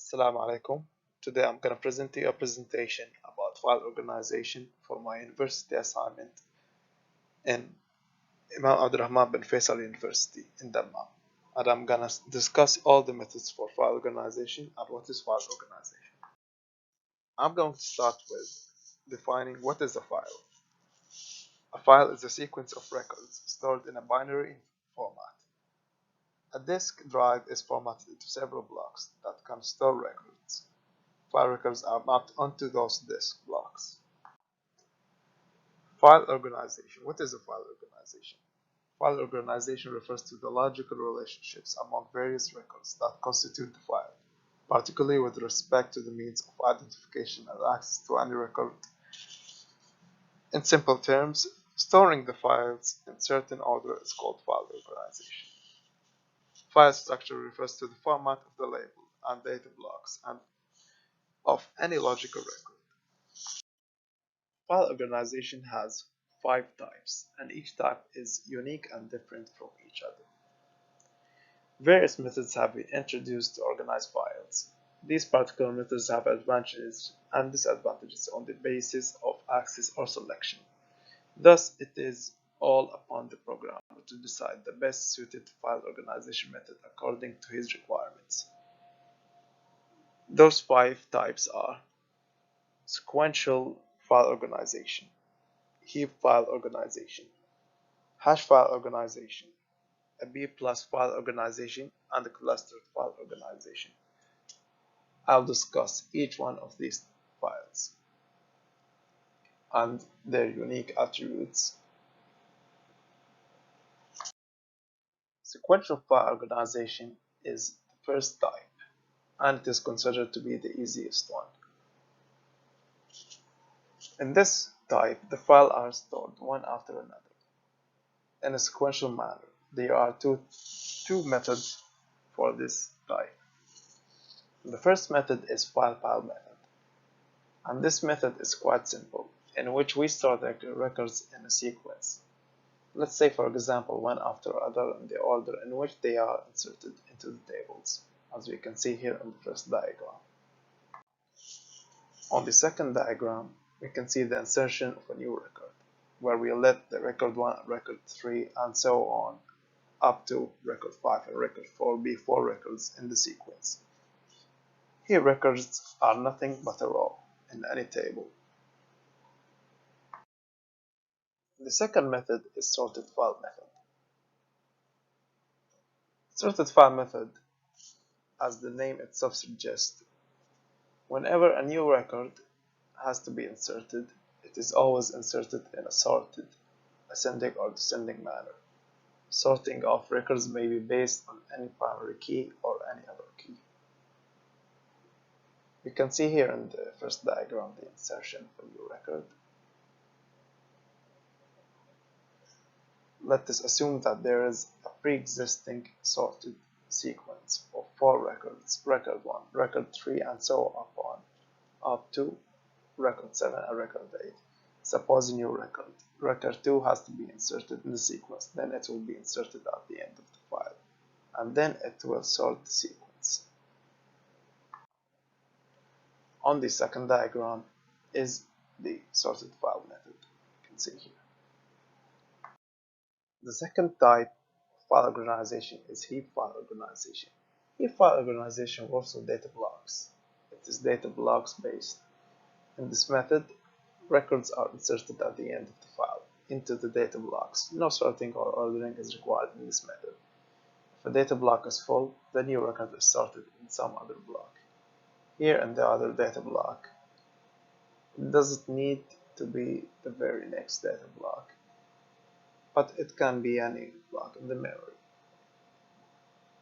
Assalamu alaikum. Today I'm going to present to you a presentation about file organization for my university assignment in Imam Abdurrahman bin Faisal University in Dammam. And I'm going to discuss all the methods for file organization and what is file organization. I'm going to start with defining what is a file. A file is a sequence of records stored in a binary format. A disk drive is formatted into several blocks that can store records. File records are mapped onto those disk blocks. File organization. What is a file organization? File organization refers to the logical relationships among various records that constitute the file, particularly with respect to the means of identification and access to any record. In simple terms, storing the files in certain order is called file organization. File structure refers to the format of the label and data blocks and of any logical record. File organization has 5 types, and each type is unique and different from each other. Various methods have been introduced to organize files. These particular methods have advantages and disadvantages on the basis of access or selection. Thus, it is all upon the programmer to decide the best suited file organization method according to his requirements. Those 5 types are sequential file organization, heap file organization, hash file organization, a B-plus file organization, and a clustered file organization. I'll discuss each one of these files and their unique attributes. Sequential file organization is the first type, and it is considered to be the easiest one. In this type, the files are stored one after another in a sequential manner. There are two methods for this type. The first method is file method, and this method is quite simple, in which we store the records in a sequence. Let's say, for example, one after another in the order in which they are inserted into the tables, as we can see here in the first diagram. On the second diagram, we can see the insertion of a new record, where we let the record 1, record 3, and so on, up to record 5 and record 4 be 4 records in the sequence. Here, records are nothing but a row in any table. The second method is sorted file method. Sorted file method, as the name itself suggests, whenever a new record has to be inserted, it is always inserted in a sorted, ascending or descending manner. Sorting of records may be based on any primary key or any other key. You can see here in the first diagram the insertion of a new record. Let us assume that there is a pre-existing sorted sequence of 4 records, record 1, record 3, and so on, up to record 7 and record 8. Suppose a new record. Record 2 has to be inserted in the sequence, then it will be inserted at the end of the file, and then it will sort the sequence. On the second diagram is the sorted file method, you can see here. The second type of file organization is heap file organization. Heap file organization works with data blocks. It is data blocks based. In this method, records are inserted at the end of the file into the data blocks. No sorting or ordering is required in this method. If a data block is full, the new record is sorted in some other block. Here in the other data block, it doesn't need to be the very next data block, but it can be any block in the memory.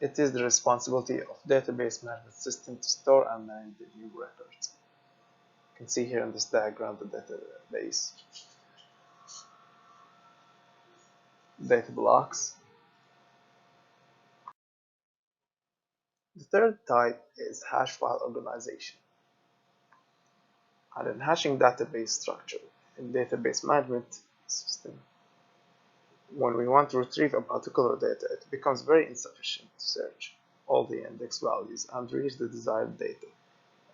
It is the responsibility of database management system to store and manage the new records. You can see here in this diagram the database data blocks. The third type is hash file organization. And in hashing database structure in database management system, when we want to retrieve a particular data, it becomes very insufficient to search. all the index values and reach the desired data.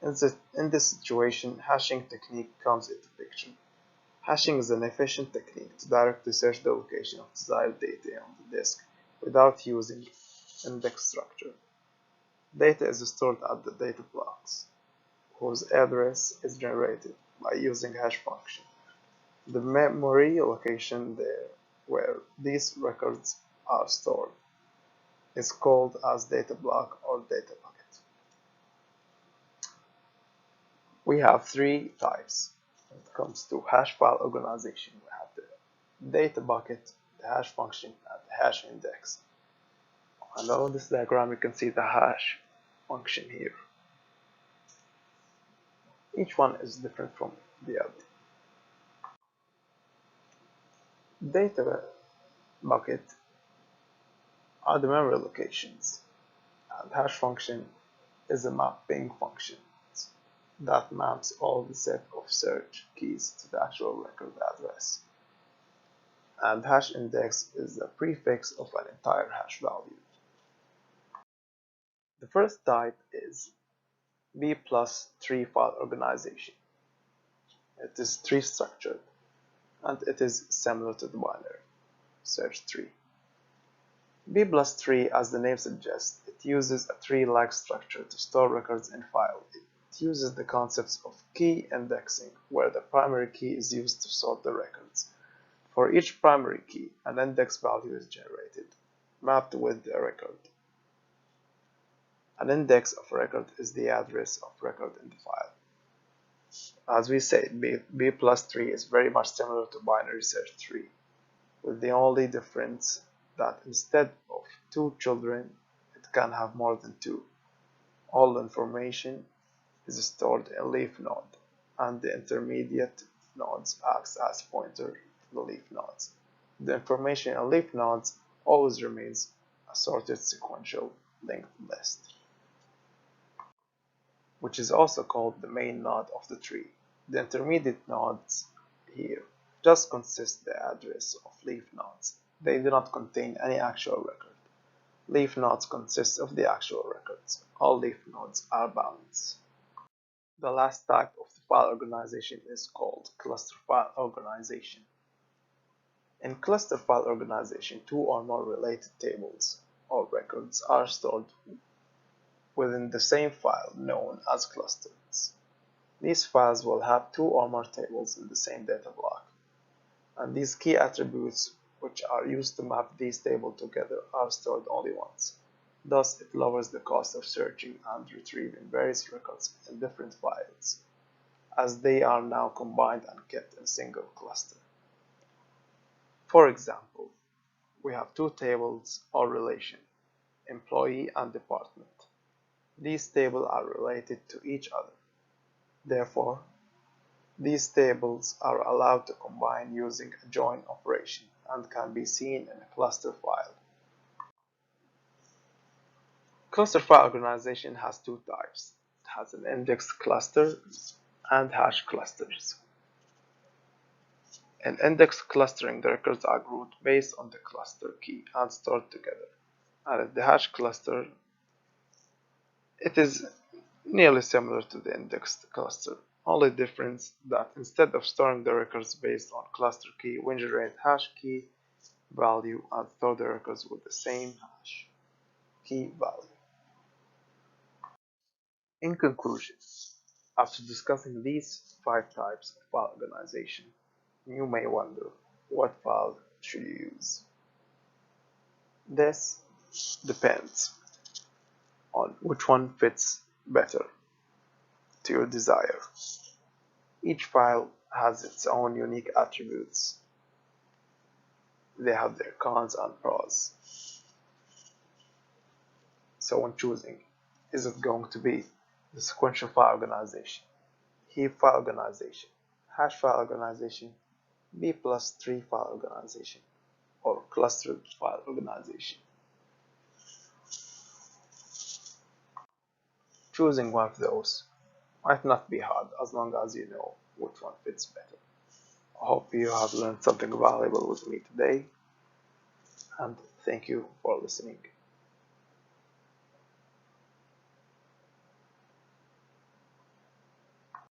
In this situation, hashing technique comes into picture. Hashing is an efficient technique to directly search the location of desired data on the disk without using index structure. Data is stored at the data blocks, whose address is generated by using hash function. The memory location there where these records are stored is called as data block or data bucket. We have three types when it comes to hash file organization. We have the data bucket, the hash function, and the hash index. And on this diagram you can see the hash function here. Each one is different from the other. Data bucket are the memory locations, and hash function is a mapping function that maps all the set of search keys to the actual record address. And hash index is the prefix of an entire hash value. The first type is B+3 file organization. It is tree structured, and it is similar to the binary search tree. B+3, as the name suggests, it uses a tree-like structure to store records in file. It uses the concepts of key indexing, where the primary key is used to sort the records. For each primary key, an index value is generated, mapped with the record. An index of a record is the address of record in the file. As we said, B+3 is very much similar to binary search tree, with the only difference that instead of 2 children, it can have more than 2. All information is stored in leaf node, and the intermediate nodes acts as pointer to the leaf nodes. The information in leaf nodes always remains a sorted sequential linked list, which is also called the main node of the tree. The intermediate nodes here just consist the address of leaf nodes. They do not contain any actual record. Leaf nodes consist of the actual records. All leaf nodes are balanced. The last type of the file organization is called cluster file organization. In cluster file organization, 2 or more related tables or records are stored within the same file known as clusters. These files will have 2 or more tables in the same data block, and these key attributes which are used to map these tables together are stored only once. Thus, it lowers the cost of searching and retrieving various records in different files, as they are now combined and kept in a single cluster. For example, we have 2 tables or relation, employee and department. These tables are related to each other. Therefore, these tables are allowed to combine using a join operation and can be seen in a cluster file. Cluster file organization has 2 types. It has an index cluster and hash clusters. In index clustering, the records are grouped based on the cluster key and stored together. And in the hash cluster, it is nearly similar to the indexed cluster. Only difference that instead of storing the records based on cluster key, we generate hash key value and store the records with the same hash key value. In conclusion, after discussing these 5 types of file organization, you may wonder, what file should you use? This depends on which one fits better to your desire. Each file has its own unique attributes. They have their cons and pros. So when choosing, is it going to be the sequential file organization, heap file organization, hash file organization, B+3 file organization, or clustered file organization? Choosing one of those might not be hard as long as you know which one fits better. I hope you have learned something valuable with me today, and thank you for listening.